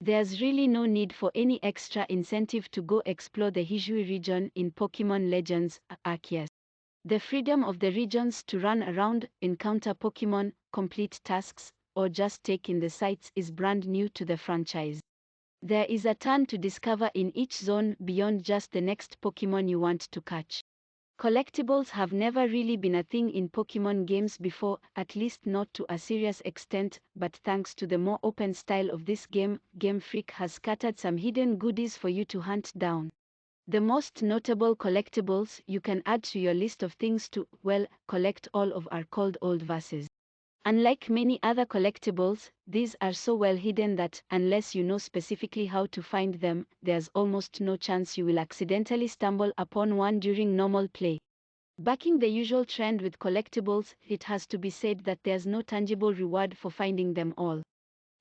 There's really no need for any extra incentive to go explore the Hisui region in Pokémon Legends Arceus. The freedom of the regions to run around, encounter Pokémon, complete tasks, or just take in the sights is brand new to the franchise. There is a ton to discover in each zone beyond just the next Pokémon you want to catch. Collectibles have never really been a thing in Pokémon games before, at least not to a serious extent, but thanks to the more open style of this game, Game Freak has scattered some hidden goodies for you to hunt down. The most notable collectibles you can add to your list of things to, well, collect all of are called Old Verses. Unlike many other collectibles, these are so well hidden that, unless you know specifically how to find them, there's almost no chance you will accidentally stumble upon one during normal play. Backing the usual trend with collectibles, it has to be said that there's no tangible reward for finding them all.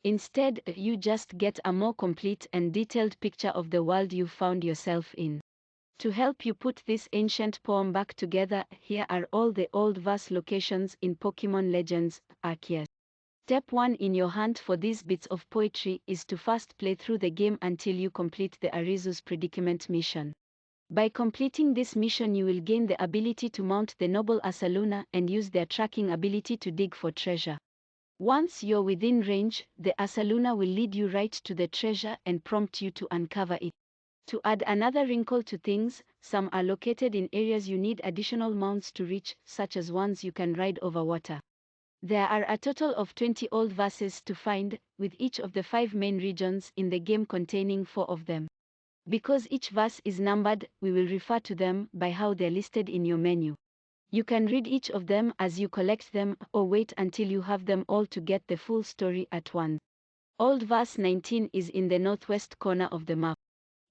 Instead, you just get a more complete and detailed picture of the world you found yourself in. To help you put this ancient poem back together, here are all the Old Verse locations in Pokémon Legends Arceus. Step 1 in your hunt for these bits of poetry is to first play through the game until you complete the Arezu's Predicament mission. By completing this mission you will gain the ability to mount the Noble Ursaluna and use their tracking ability to dig for treasure. Once you're within range, the Ursaluna will lead you right to the treasure and prompt you to uncover it. To add another wrinkle to things, some are located in areas you need additional mounts to reach, such as ones you can ride over water. There are a total of 20 Old Verses to find, with each of the 5 main regions in the game containing 4 of them. Because each verse is numbered, we will refer to them by how they're listed in your menu. You can read each of them as you collect them, or wait until you have them all to get the full story at once. Old Verse 19 is in the northwest corner of the map.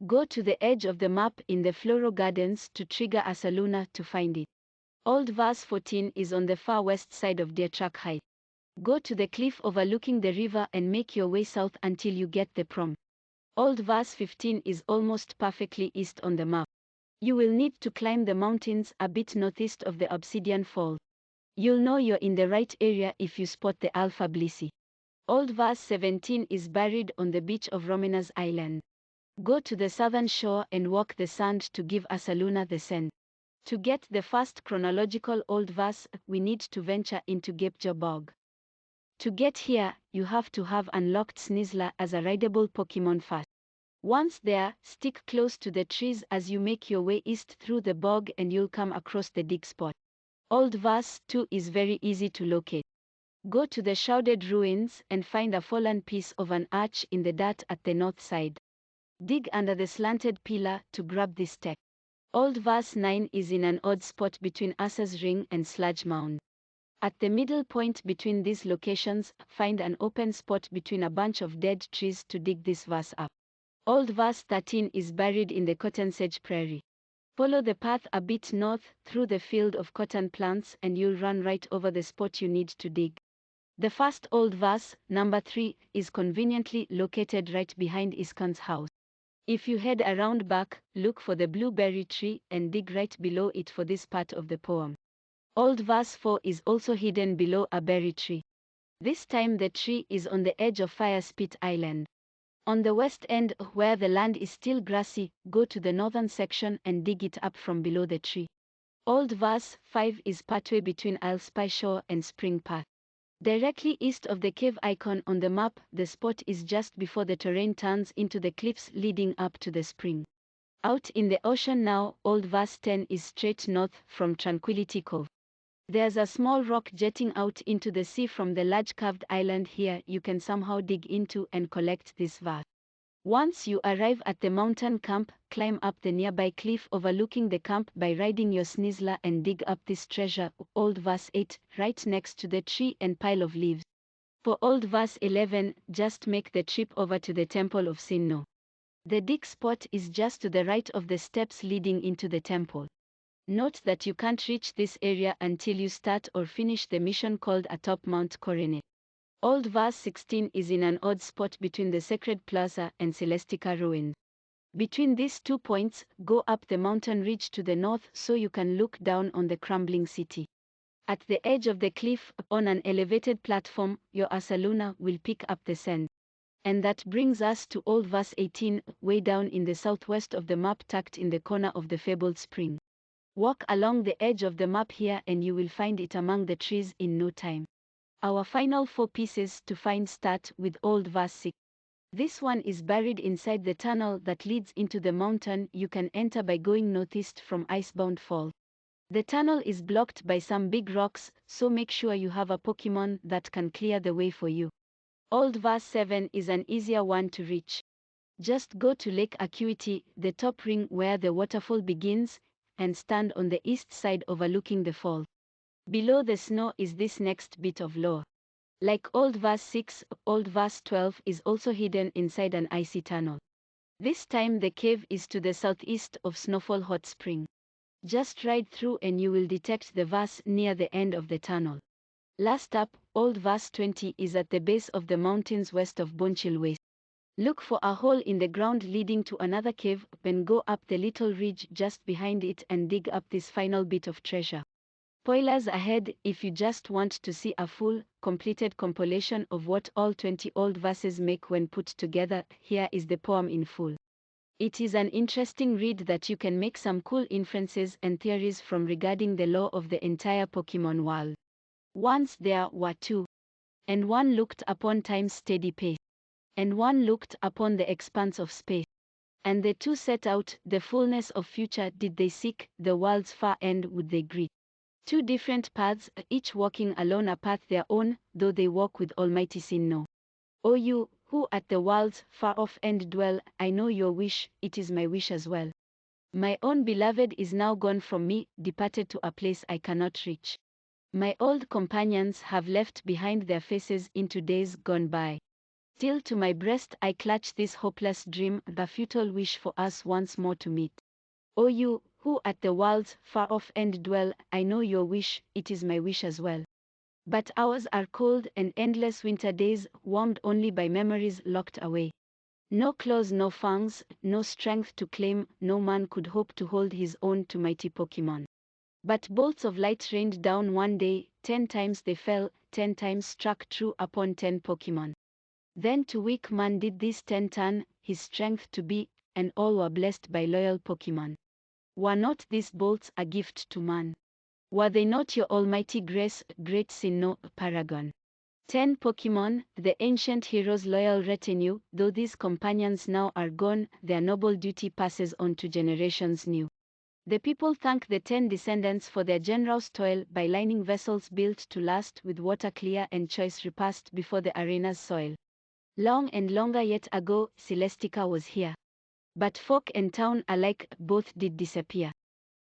Go to the edge of the map in the Floaro Gardens to trigger Ursaluna to find it. Old Verse 14 is on the far west side of Deertrack Heights. Go to the cliff overlooking the river and make your way south until you get the prompt. Old Verse 15 is almost perfectly east on the map. You will need to climb the mountains a bit northeast of the Obsidian Falls. You'll know you're in the right area if you spot the Alpha Blissey. Old Verse 17 is buried on the beach of Ramanas Island. Go to the southern shore and walk the sand to give Ursaluna the scent. To get the first chronological Old Verse, we need to venture into Gapejaw Bog. To get here, you have to have unlocked Sneasler as a ridable Pokémon first. Once there, stick close to the trees as you make your way east through the bog and you'll come across the dig spot. Old Verse 2 is very easy to locate. Go to the Shrouded Ruins and find a fallen piece of an arch in the dirt at the north side. Dig under the slanted pillar to grab this tech. Old Verse 9 is in an odd spot between Ursa's Ring and Sludge Mound. At the middle point between these locations, find an open spot between a bunch of dead trees to dig this verse up. Old Verse 13 is buried in the Cottonsedge Prairie. Follow the path a bit north through the field of cotton plants and you'll run right over the spot you need to dig. The first Old Verse, number 3, is conveniently located right behind Iskan's house. If you head around back, look for the blueberry tree and dig right below it for this part of the poem. Old Verse 4 is also hidden below a berry tree. This time the tree is on the edge of Firespit Island. On the west end, where the land is still grassy, go to the northern section and dig it up from below the tree. Old Verse 5 is partway between Alpha Shore and Spring Path. Directly east of the cave icon on the map, the spot is just before the terrain turns into the cliffs leading up to the spring. Out in the ocean now, Old Verse 10 is straight north from Tranquility Cove. There's a small rock jetting out into the sea from the large carved island here you can somehow dig into and collect this verse. Once you arrive at the mountain camp, climb up the nearby cliff overlooking the camp by riding your Sneasler and dig up this treasure, Old Verse 8, right next to the tree and pile of leaves. For Old Verse 11, just make the trip over to the Temple of Sinnoh. The dig spot is just to the right of the steps leading into the temple. Note that you can't reach this area until you start or finish the mission called Atop Mount Coronet. Old Verse 16 is in an odd spot between the Sacred Plaza and Celestica ruins. Between these 2 points, go up the mountain ridge to the north so you can look down on the crumbling city. At the edge of the cliff, on an elevated platform, your Ursaluna will pick up the scent. And that brings us to Old Verse 18, way down in the southwest of the map tucked in the corner of the fabled spring. Walk along the edge of the map here and you will find it among the trees in no time. Our final 4 pieces to find start with Old Verse 6. This one is buried inside the tunnel that leads into the mountain you can enter by going northeast from Icebound Falls. The tunnel is blocked by some big rocks, so make sure you have a Pokémon that can clear the way for you. Old Verse 7 is an easier one to reach. Just go to Lake Acuity, the top ring where the waterfall begins, and stand on the east side overlooking the fall. Below the snow is this next bit of lore. Like Old Verse 6, Old Verse 12 is also hidden inside an icy tunnel. This time the cave is to the southeast of Snowfall Hot Spring. Just ride through and you will detect the verse near the end of the tunnel. Last up, Old Verse 20 is at the base of the mountains west of Bonchill Waste. Look for a hole in the ground leading to another cave, then go up the little ridge just behind it and dig up this final bit of treasure. Spoilers ahead, if you just want to see a full, completed compilation of what all 20 old verses make when put together, here is the poem in full. It is an interesting read that you can make some cool inferences and theories from regarding the lore of the entire Pokémon world. Once there were 2. And one looked upon time's steady pace. And one looked upon the expanse of space. And the 2 set out, the fullness of future did they seek, the world's far end would they greet. 2 different paths, each walking alone a path their own, though they walk with Almighty Sinnoh. O you, who at the world's far-off end dwell, I know your wish, it is my wish as well. My own beloved is now gone from me, departed to a place I cannot reach. My old companions have left behind their faces into days gone by. Still to my breast I clutch this hopeless dream, the futile wish for us once more to meet. O you, who at the world's far-off end dwell, I know your wish, it is my wish as well. But ours are cold and endless winter days, warmed only by memories locked away. No claws, no fangs, no strength to claim, no man could hope to hold his own to mighty Pokémon. But bolts of light rained down one day, 10 times they fell, 10 times struck true upon 10 Pokémon. Then to weak man did this 10 turn, his strength to be, and all were blessed by loyal Pokémon. Were not these bolts a gift to man? Were they not your almighty grace, great Sinnoh, paragon? 10 Pokémon, the ancient hero's loyal retinue, though these companions now are gone, their noble duty passes on to generations new. The people thank the 10 descendants for their generous toil by lining vessels built to last with water clear and choice repast before the arena's soil. Long and longer yet ago, Celestica was here. But folk and town alike both did disappear.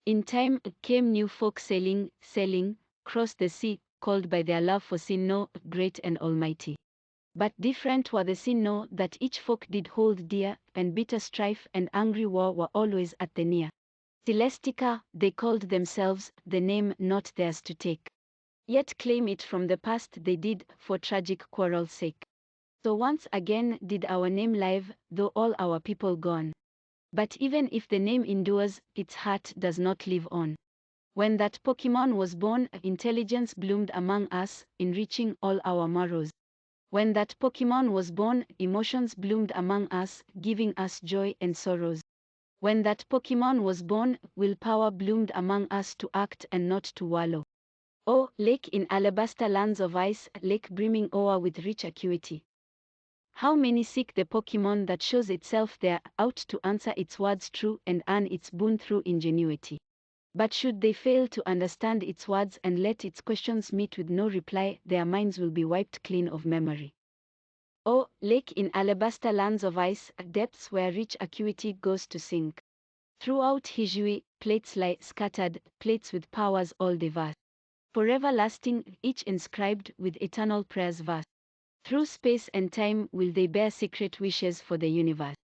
In time came new folk sailing, crossed the sea, called by their love for Sinnoh, great and almighty. But different were the Sinnoh that each folk did hold dear, and bitter strife and angry war were always at the near. Celestica, they called themselves, the name not theirs to take. Yet claim it from the past they did, for tragic quarrel's sake. So once again did our name live, though all our people gone. But even if the name endures, its heart does not live on. When that Pokémon was born, intelligence bloomed among us, enriching all our morrows. When that Pokémon was born, emotions bloomed among us, giving us joy and sorrows. When that Pokémon was born, willpower bloomed among us to act and not to wallow. Oh, lake in alabaster lands of ice, lake brimming o'er with rich acuity. How many seek the Pokémon that shows itself there, out to answer its words true and earn its boon through ingenuity. But should they fail to understand its words and let its questions meet with no reply, their minds will be wiped clean of memory. Oh, lake in alabaster lands of ice, depths where rich acuity goes to sink. Throughout Hisui, plates lie scattered, plates with powers all diverse. Forever lasting, each inscribed with eternal prayers verse. Through space and time will they bear secret wishes for the universe.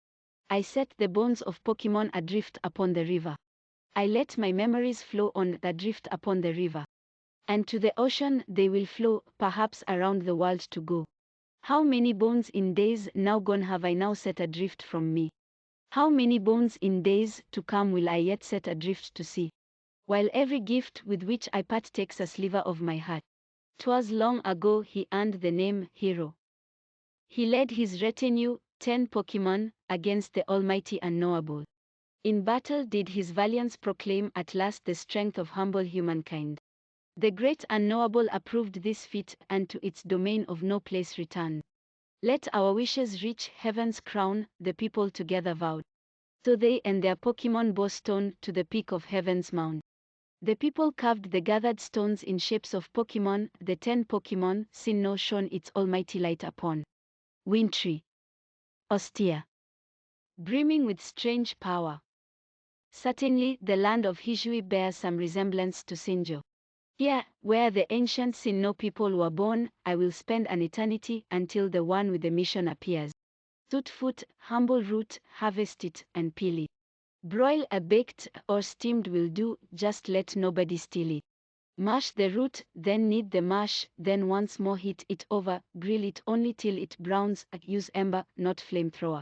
I set the bones of Pokémon adrift upon the river. I let my memories flow on the drift upon the river. And to the ocean they will flow, perhaps around the world to go. How many bones in days now gone have I now set adrift from me? How many bones in days to come will I yet set adrift to sea? While every gift with which I part takes a sliver of my heart. 'Twas long ago he earned the name hero. He led his retinue, 10 Pokémon, against the almighty unknowable. In battle did his valiance proclaim at last the strength of humble humankind. The great unknowable approved this feat, and to its domain of no place returned. Let our wishes reach heaven's crown, the people together vowed. So they and their Pokémon bore stone to the peak of heaven's mound. The people carved the gathered stones in shapes of Pokémon, the 10 Pokémon Sinnoh shone its almighty light upon. Wintry, austere, brimming with strange power. Certainly the land of Hisui bears some resemblance to Sinjo. Here, where the ancient Sinnoh people were born, I will spend an eternity until the one with the mission appears. Foot, humble root, harvest it and peel it. Broil a baked or steamed will do, just let nobody steal it. Mash the root, then knead the mash, then once more heat it over, grill it only till it browns, use ember, not flamethrower.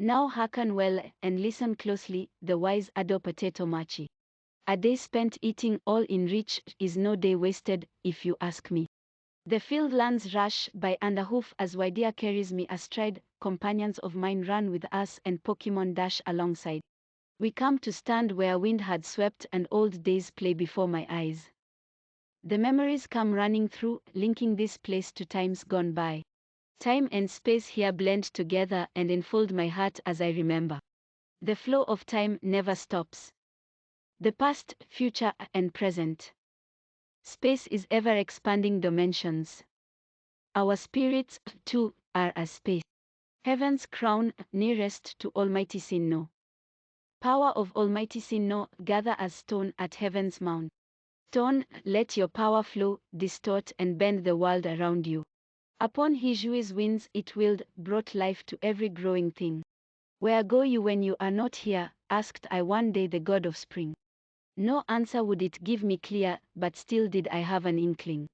Now hearken well, and listen closely, the wise Ado Potato Machi. A day spent eating all in reach is no day wasted, if you ask me. The field lands rush by underhoof as Widia carries me astride, companions of mine run with us and Pokémon dash alongside. We come to stand where wind had swept and old days play before my eyes. The memories come running through, linking this place to times gone by. Time and space here blend together and enfold my heart as I remember. The flow of time never stops. The past, future, and present. Space is ever-expanding dimensions. Our spirits, too, are as space. Heaven's crown, nearest to Almighty Sinnoh. Power of Almighty Sinnoh, gather as stone at heaven's mount. Stone, let your power flow, distort and bend the world around you. Upon Hisui's winds it willed, brought life to every growing thing. Where go you when you are not here, asked I one day the god of spring. No answer would it give me clear, but still did I have an inkling.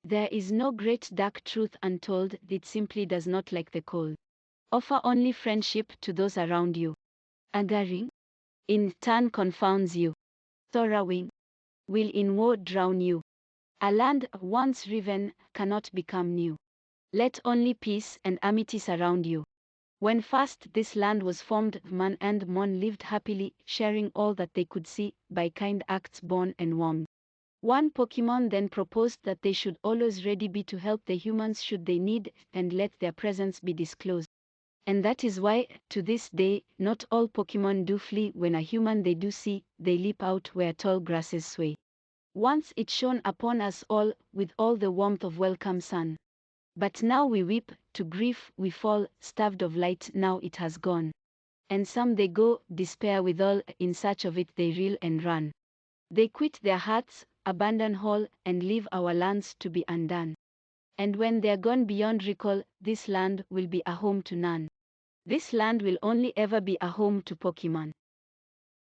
There is no great dark truth untold, it simply does not like the cold. Offer only friendship to those around you. Agaring, in turn confounds you. Sorrowing, will in war drown you. A land once riven cannot become new. Let only peace and amity surround you. When first this land was formed, man and mon lived happily, sharing all that they could see, by kind acts born and warmed. One Pokémon then proposed that they should always ready be to help the humans should they need, and let their presence be disclosed. And that is why, to this day, not all Pokémon do flee when a human they do see, they leap out where tall grasses sway. Once it shone upon us all, with all the warmth of welcome sun. But now we weep, to grief we fall, starved of light now it has gone. And some they go, despair withal, in search of it they reel and run. They quit their hearts, abandon all, and leave our lands to be undone. And when they're gone beyond recall, this land will be a home to none. This land will only ever be a home to Pokémon.